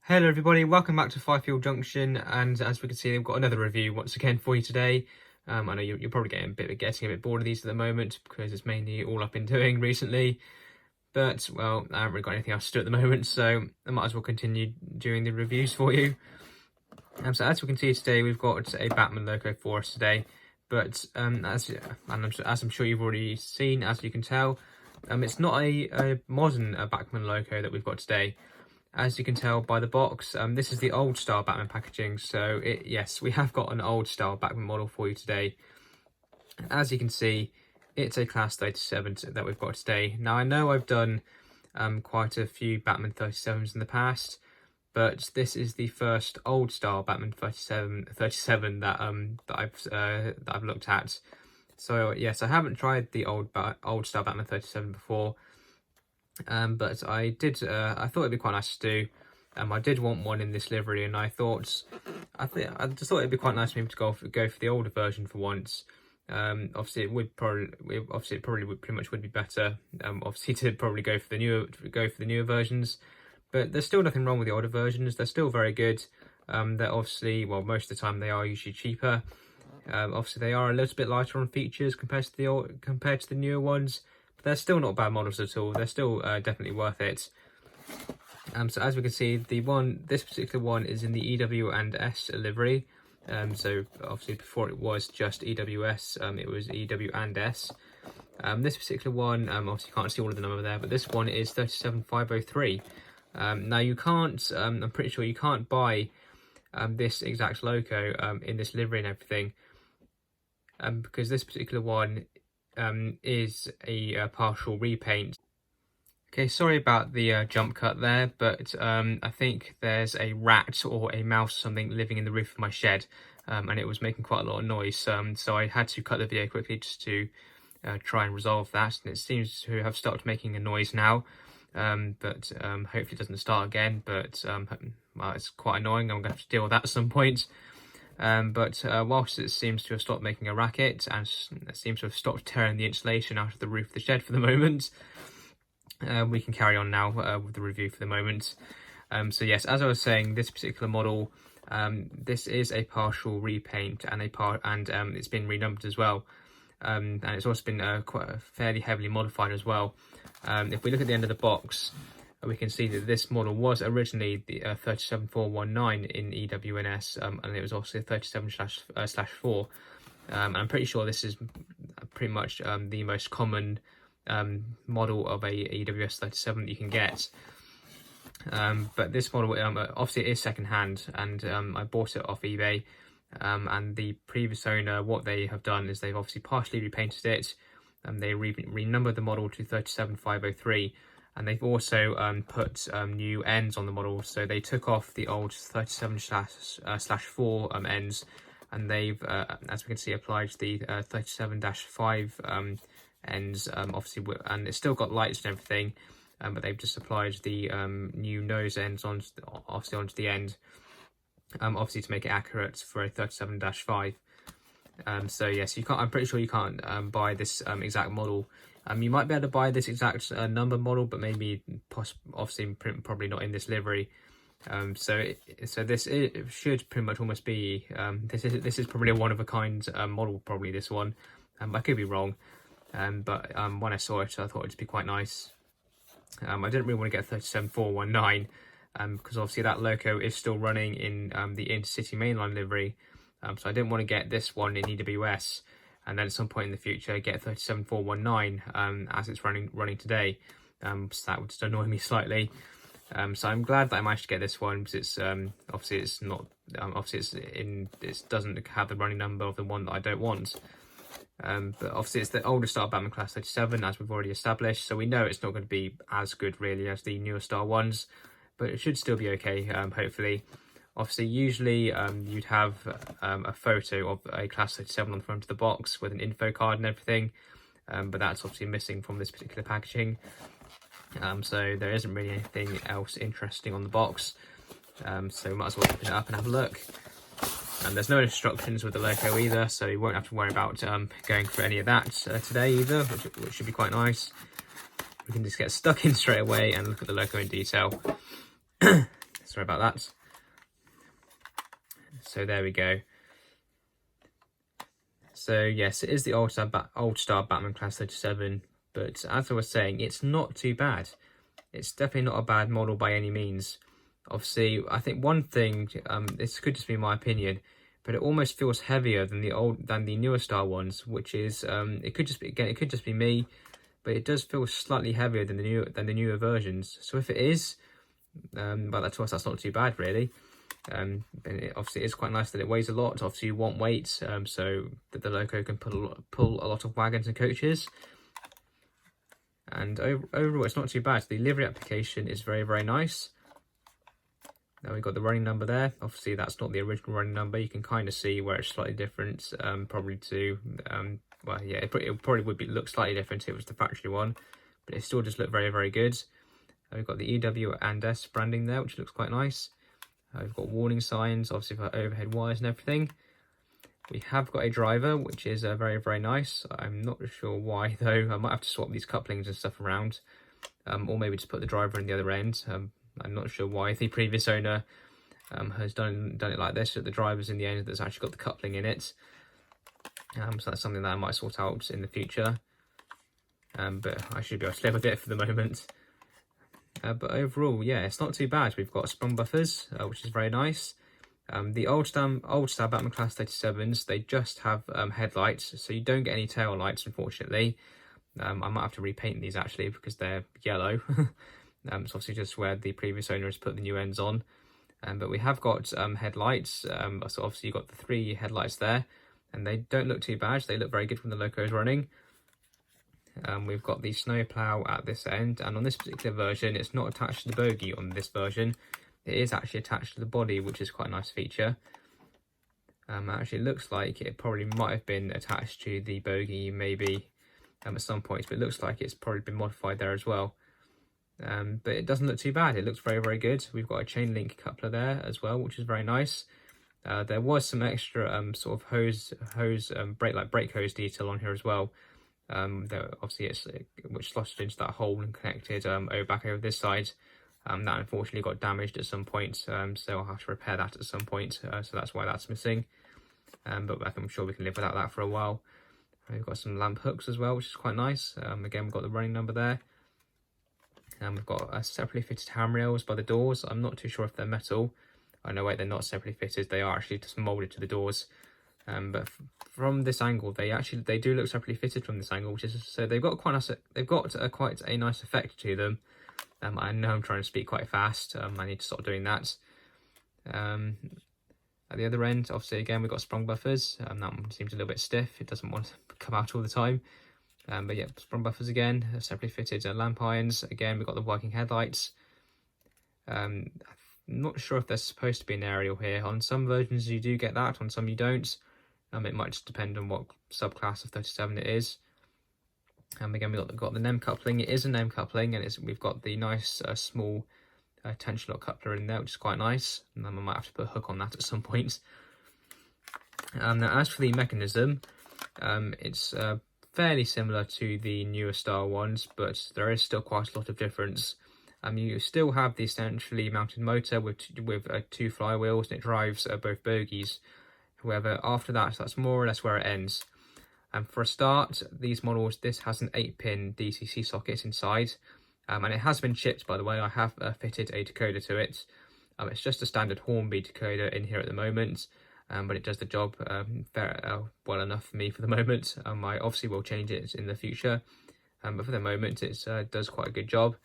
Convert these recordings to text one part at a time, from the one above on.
Hello everybody, welcome back to Firefield Junction, and as we can see, we've got another review once again for you today. I know you're probably getting a bit bored of these at the moment because it's mainly all I've been doing recently. But well, I haven't really got anything else to do at the moment, so I might as well continue doing the reviews for you. So as we can see today, we've got a Bachmann logo for us today. But as I'm sure you've already seen, as you can tell, it's not a modern Bachmann logo that we've got today. As you can tell by the box, this is the old style Bachmann packaging. So yes, we have got an old style Bachmann model for you today. As you can see, it's a class 37 that we've got today. Now I know I've done quite a few Bachmann 37s in the past, but this is the first old style Bachmann 37 that I've looked at. So yes, I haven't tried the old style Bachmann 37 before. But I thought it'd be quite nice to do. I did want one in this livery, and I just thought it'd be quite nice for me to go for the older version for once. Obviously it probably pretty much would be better. Obviously to probably go for the newer versions, but there's still nothing wrong with the older versions. They're still very good. They're obviously, well, most of the time they are usually cheaper. Obviously they are a little bit lighter on features compared to the newer ones. They're still not bad models at all. They're still definitely worth it. So as we can see, this particular one is in the EW&S livery. So obviously before it was just EWS, it was EW&S. This particular one, obviously you can't see all of the number there, but this one is 37503. Now you can't, I'm pretty sure you can't buy this exact logo in this livery and everything, because this particular one is a partial repaint. Okay, sorry about the jump cut there, but I think there's a rat or a mouse or something living in the roof of my shed, and it was making quite a lot of noise, so I had to cut the video quickly just to try and resolve that, and it seems to have started making a noise now, but hopefully it doesn't start again, but well, it's quite annoying. I'm going to have to deal with that at some point. But whilst it seems to have stopped making a racket and it seems to have stopped tearing the insulation out of the roof of the shed for the moment, we can carry on now with the review for the moment. So yes, as I was saying, this particular model, this is a partial repaint and it's been renumbered as well, and it's also been quite fairly heavily modified as well. If we look at the end of the box, we can see that this model was originally the 37419 in EW&S, and it was also 37/4. I'm pretty sure this is pretty much the most common model of a EWS 37 that you can get. But this model, obviously it is second-hand, and I bought it off eBay. And the previous owner, what they have done is they've obviously partially repainted it, and they renumbered the model to 37503. And they've also put new ends on the model. So they took off the old 37/4 ends, and they've, as we can see, applied the 37-5 ends. Obviously, and it's still got lights and everything, but they've just applied the new nose ends onto the end, obviously to make it accurate for a 37-5. So yes, you can't. I'm pretty sure you can't buy this exact model. You might be able to buy this exact number model, but maybe obviously probably not in this livery. So this should pretty much almost be this is probably a one-of-a-kind model, probably this one. I could be wrong, but when I saw it, I thought it'd be quite nice. I didn't really want to get 37419 because obviously that logo is still running in the Intercity Mainline livery. So I didn't want to get this one in EWS, and then at some point in the future get 37419 as it's running today. So that would just annoy me slightly. So I'm glad that I managed to get this one, because it's obviously it's not it doesn't have the running number of the one that I don't want. But obviously it's the older style Bachmann class 37, as we've already established, so we know it's not going to be as good really as the newer style ones, but it should still be okay, hopefully. Obviously, usually you'd have a photo of a class 37 on the front of the box with an info card and everything, but that's obviously missing from this particular packaging. So there isn't really anything else interesting on the box, so we might as well open it up and have a look. And there's no instructions with the logo either, so you won't have to worry about going for any of that today either, which should be quite nice. We can just get stuck in straight away and look at the logo in detail. Sorry about that. So there we go. So yes, it is the old style Bachmann Class 37, but as I was saying, it's not too bad. It's definitely not a bad model by any means. Obviously, I think one thing, this could just be my opinion, but it almost feels heavier than the newer style ones, which is it could just be me, but it does feel slightly heavier than the newer versions. So if it is, well, to us that's not too bad really. And obviously it is quite nice that it weighs a lot. Obviously you want weight, so that the loco can pull a lot of wagons and coaches. And overall it's not too bad. The livery application is very, very nice. Now we've got the running number there. Obviously that's not the original running number. You can kind of see where it's slightly different, probably to, well yeah, it probably would look slightly different if it was the factory one, but it still does look very, very good. We've got the EW&S branding there, which looks quite nice. We've got warning signs, obviously for overhead wires and everything. We have got a driver, which is very, very nice. I'm not sure why though. I might have to swap these couplings and stuff around, or maybe just put the driver in the other end. I'm not sure why the previous owner has done it like this, that the driver's in the end that's actually got the coupling in it. So that's something that I might sort out in the future. But I should be able to live with it for the moment. But overall, yeah, it's not too bad. We've got sprung buffers, which is very nice. The old style Bachmann Class 37s, they just have headlights, so you don't get any tail lights, unfortunately. I might have to repaint these actually because they're yellow. It's obviously just where the previous owner has put the new ends on. But we have got headlights, so obviously you've got the 3 headlights there, and they don't look too bad. They look very good when the loco is running. We've got the snow plow at this end, and on this particular version it's not attached to the bogie. On this version it is actually attached to the body, which is quite a nice feature. Actually it looks like it probably might have been attached to the bogie maybe at some point, but it looks like it's probably been modified there as well. But it doesn't look too bad. It looks very, very good. We've got a chain link coupler there as well, which is very nice. There was some extra sort of brake hose detail on here as well. Obviously which slotted into that hole and connected back over this side. That unfortunately got damaged at some point, so I'll have to repair that at some point. So that's why that's missing. But I'm sure we can live without that for a while. We've got some lamp hooks as well, which is quite nice. Again, we've got the running number there. And we've got separately fitted handrails by the doors. I'm not too sure if they're metal. Oh no, wait, they're not separately fitted. They are actually just molded to the doors. But from this angle, they do look separately fitted from this angle, which is so they've got quite a nice effect to them. I know I'm trying to speak quite fast. I need to stop doing that. At the other end, obviously, again, we've got sprung buffers. That one seems a little bit stiff. It doesn't want to come out all the time. But yeah, sprung buffers again, separately fitted lamp irons. Again, we've got the working headlights. I'm not sure if there's supposed to be an aerial here. On some versions you do get that, on some you don't. It might just depend on what subclass of 37 it is. Again, we've got the Nem coupling. It is a Nem coupling, and we've got the nice small tension lock coupler in there, which is quite nice. And then I might have to put a hook on that at some point. Now, as for the mechanism, it's fairly similar to the newer style ones, but there is still quite a lot of difference. You still have the centrally mounted motor with 2 flywheels, and it drives both bogies. However, after that, that's more or less where it ends. For a start, these models, this has an 8-pin DCC socket inside, and it has been shipped, by the way. I have fitted a decoder to it. It's just a standard Hornby decoder in here at the moment, but it does the job well enough for me for the moment. I obviously will change it in the future, but for the moment it does quite a good job.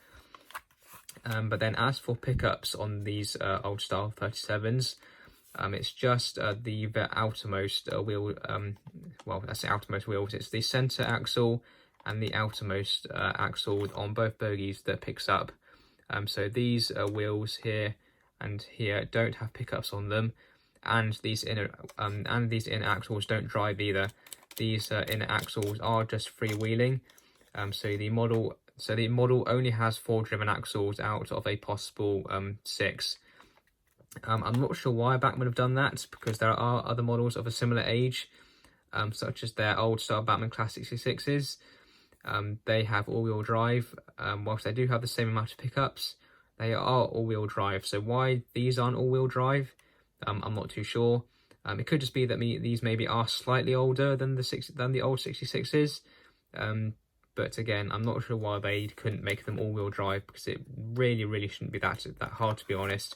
But then as for pickups on these old style 37s, it's just the outermost wheel, well, that's the outermost wheels. It's the centre axle and the outermost axle on both bogies that picks up. So these wheels here and here don't have pickups on them, and these inner axles don't drive either. These inner axles are just freewheeling. So the model only has 4 driven axles out of a possible 6. I'm not sure why Bachmann have done that, because there are other models of a similar age, such as their old style Bachmann Class 66s. They have all-wheel drive. Whilst they do have the same amount of pickups, they are all-wheel drive. So why these aren't all-wheel drive, I'm not too sure. It could just be that these maybe are slightly older than the old 66s. But again, I'm not sure why they couldn't make them all-wheel drive, because it really shouldn't be that hard, to be honest.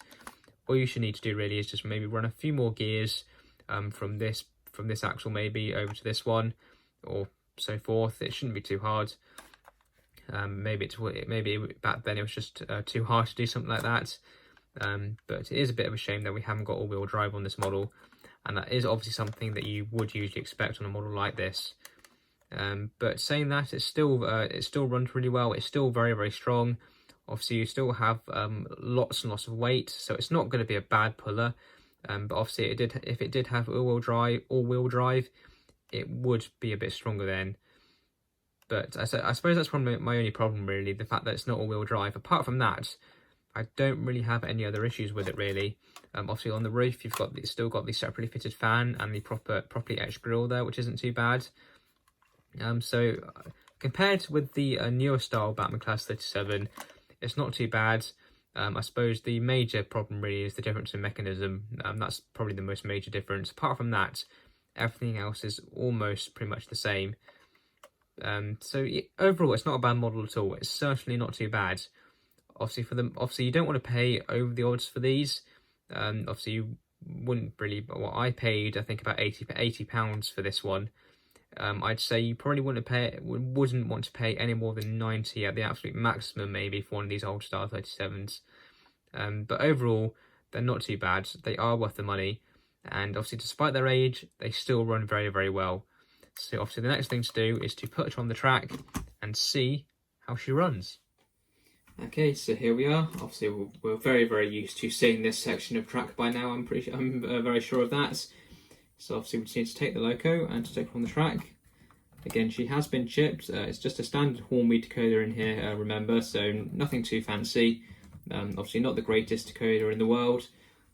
All you should need to do really is just maybe run a few more gears from this axle maybe over to this one, or so forth. It shouldn't be too hard. Maybe back then it was just too hard to do something like that. But it is a bit of a shame that we haven't got all-wheel drive on this model, and that is obviously something that you would usually expect on a model like this. But saying that, it still runs really well. It's still very strong. Obviously, you still have lots and lots of weight, so it's not going to be a bad puller. But obviously, if it did have all-wheel drive, it would be a bit stronger then. But I suppose that's probably my only problem, really, the fact that it's not all-wheel drive. Apart from that, I don't really have any other issues with it, really. Obviously, on the roof, you've still got the separately fitted fan and the properly etched grille there, which isn't too bad. So compared with the newer style Bachmann Class 37, it's not too bad. I suppose the major problem really is the difference in mechanism. That's probably the most major difference. Apart from that, everything else is almost pretty much the same. So overall, it's not a bad model at all. It's certainly not too bad. Obviously you don't want to pay over the odds for these. Obviously you wouldn't really. Well, I paid, I think, about £80 for this one. I'd say you probably wouldn't want to pay any more than 90 at the absolute maximum, maybe, for one of these old style 37s. But overall, they're not too bad. They are worth the money, and obviously, despite their age, they still run very well. So obviously, the next thing to do is to put her on the track and see how she runs. Okay, so here we are. Obviously, we're very used to seeing this section of track by now. I'm very sure of that. So obviously we just need to take the loco and to take her on the track. Again, she has been chipped. It's just a standard Hornby decoder in here, remember, so nothing too fancy. Obviously not the greatest decoder in the world,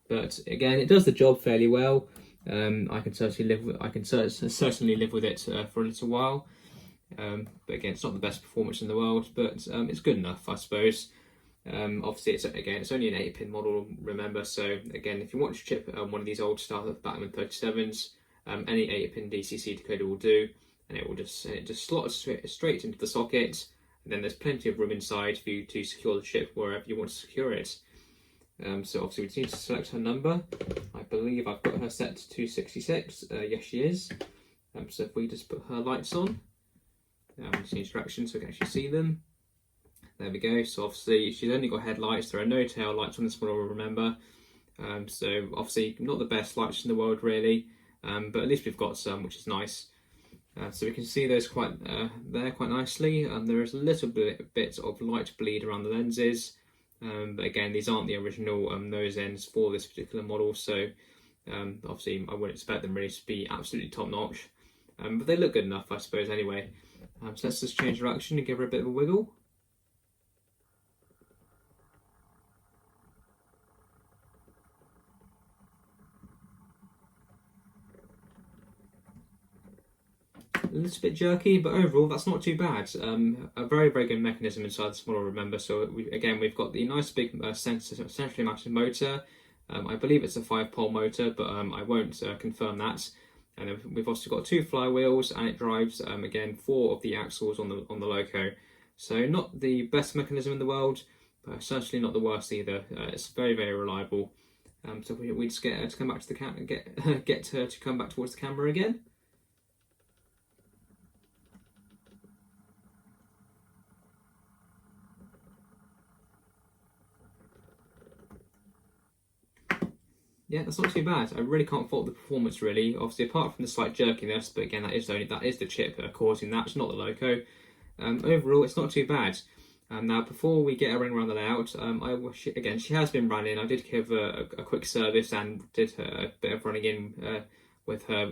but again, it does the job fairly well. I can certainly live with it for a little while. But again, it's not the best performance in the world, but it's good enough, I suppose. Obviously, it's only an 8-pin model, remember. So again, if you want to chip one of these old style Bachmann 37s, any 8-pin DCC decoder will do, and it just slots straight into the socket. And then there's plenty of room inside for you to secure the chip wherever you want to secure it. So obviously we just need to select her number. I believe I've got her set to 66. Yes, she is. So if we just put her lights on, just need directions so we can actually see them. There we go. So obviously she's only got headlights. There are no tail lights on this model, remember. So obviously not the best lights in the world, really, but at least we've got some, which is nice. So we can see those quite nicely. There is a little bit of light bleed around the lenses, but again, these aren't the original nose ends for this particular model, so obviously I wouldn't expect them really to be absolutely top notch, but they look good enough, I suppose, anyway. So let's just change direction and give her a bit of a wiggle. A little bit jerky, but overall that's not too bad. A very good mechanism inside this model, remember. So we've got the nice big centrally mounted motor. I believe it's a 5-pole motor, but I won't confirm that. And we've also got 2 flywheels, and it drives again 4 of the axles on the loco. So not the best mechanism in the world, but certainly not the worst either. It's very reliable. So we just get her to come back to the camera, get her to come back towards the camera again. Yeah, that's not too bad. I really can't fault the performance, really. Obviously, apart from the slight jerkiness, but again, that is the chip causing that. It's not the loco. Overall, it's not too bad. Now, before we get her running around the layout, she has been running. I did give her a quick service and did a bit of running in with her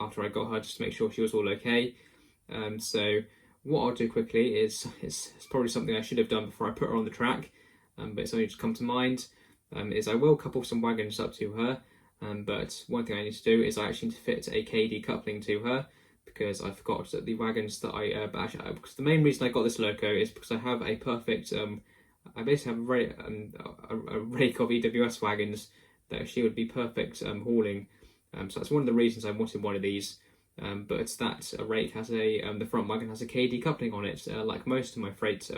after I got her, just to make sure she was all okay. So what I'll do quickly is it's probably something I should have done before I put her on the track, but it's only just come to mind. Is I will couple some wagons up to her, but one thing I need to do is I actually need to fit a KD coupling to her, because I forgot that the wagons that because the main reason I got this loco is because I have a perfect I basically have a rake of EW&S wagons that she would be perfect hauling. So that's one of the reasons I wanted one of these. But it's that a rake has the front wagon has a KD coupling on it, like most of my freight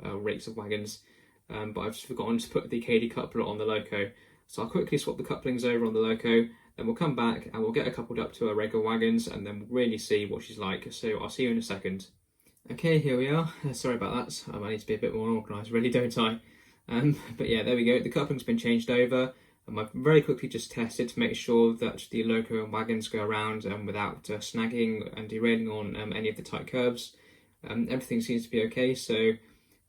rakes of wagons. But I've just forgotten to put the KD coupler on the loco. So I'll quickly swap the couplings over on the loco, then we'll come back and we'll get her coupled up to a Rake of Wagons, and then we'll really see what she's like. So I'll see you in a second. Okay, here we are. Sorry about that. I need to be a bit more organised, really, don't I? But yeah, there we go. The coupling's been changed over. I've very quickly just tested to make sure that the loco and wagons go around without snagging and derailing on any of the tight curves. Everything seems to be okay, so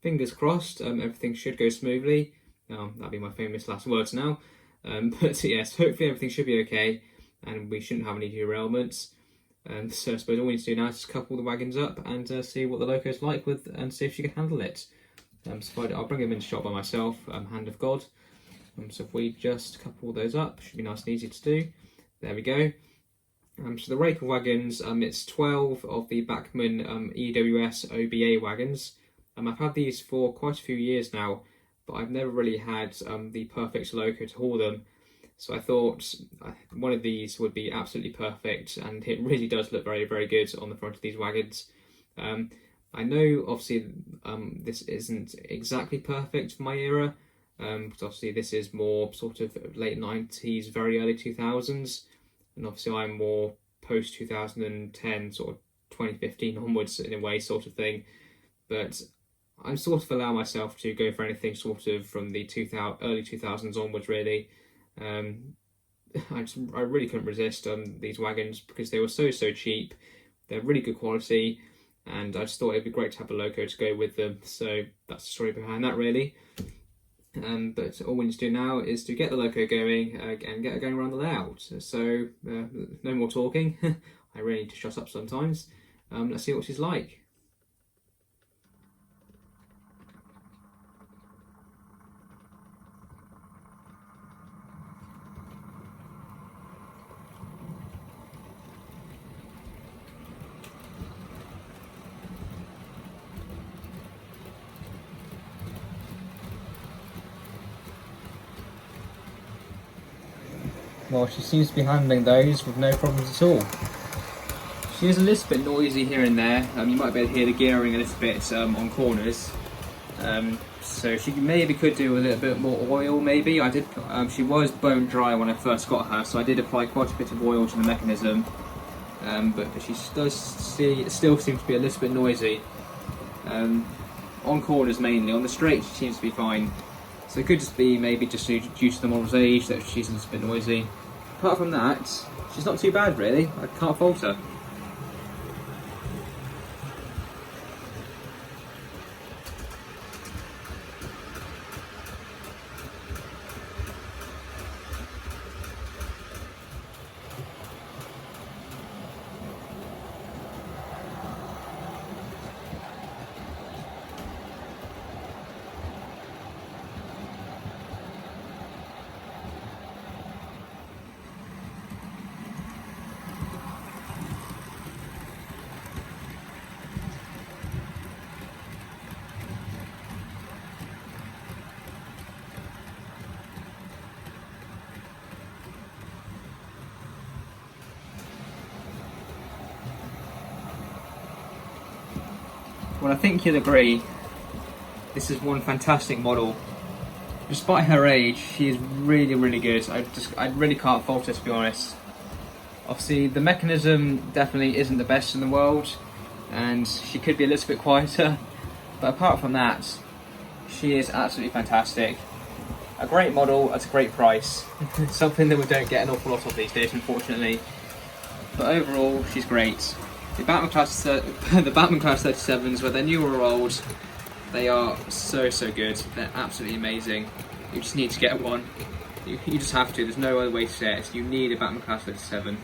fingers crossed, everything should go smoothly. That'll be my famous last words now. But yes, hopefully everything should be okay and we shouldn't have any derailments. So I suppose all we need to do now is just couple the wagons up and see what the loco's like with, and see if she can handle it. So I'll bring them into shot by myself, hand of God. So if we just couple those up, should be nice and easy to do. There we go. So the Rake of Wagons, it's 12 of the Bachmann EW&S OBA wagons. I've had these for quite a few years now, but I've never really had the perfect loco to haul them. So I thought one of these would be absolutely perfect, and it really does look very, very good on the front of these wagons. I know, obviously, this isn't exactly perfect for my era, because obviously this is more sort of late 90s, very early 2000s, and obviously I'm more post 2010, sort of 2015 onwards in a way, sort of thing. But I sort of allow myself to go for anything sort of from the early 2000s onwards, really. I really couldn't resist these wagons because they were so cheap. They're really good quality, and I just thought it'd be great to have a loco to go with them. So that's the story behind that, really. But all we need to do now is to get the loco going and get it going around the layout. So no more talking. I really need to shut up sometimes. Let's see what she's like. Well, she seems to be handling those with no problems at all. She is a little bit noisy here and there. You might be able to hear the gearing a little bit on corners. So she maybe could do a little bit more oil, maybe. I did. She was bone dry when I first got her, so I did apply quite a bit of oil to the mechanism. But she does still seems to be a little bit noisy. On corners mainly. On the straight, she seems to be fine. So it could just be maybe just due to the model's age that she's a little bit noisy. Apart from that, she's not too bad, really. I can't fault her. Well, I think you'll agree, this is one fantastic model. Despite her age, she is really, really good. I really can't fault her, to be honest. Obviously, the mechanism definitely isn't the best in the world, and she could be a little bit quieter. But apart from that, she is absolutely fantastic. A great model at a great price. Something that we don't get an awful lot of these days, unfortunately. But overall, she's great. The Bachmann Class 37s, whether they're new or old, they are so good. They're absolutely amazing. You just need to get one. You just have to. There's no other way to say it. You need a Bachmann Class 37.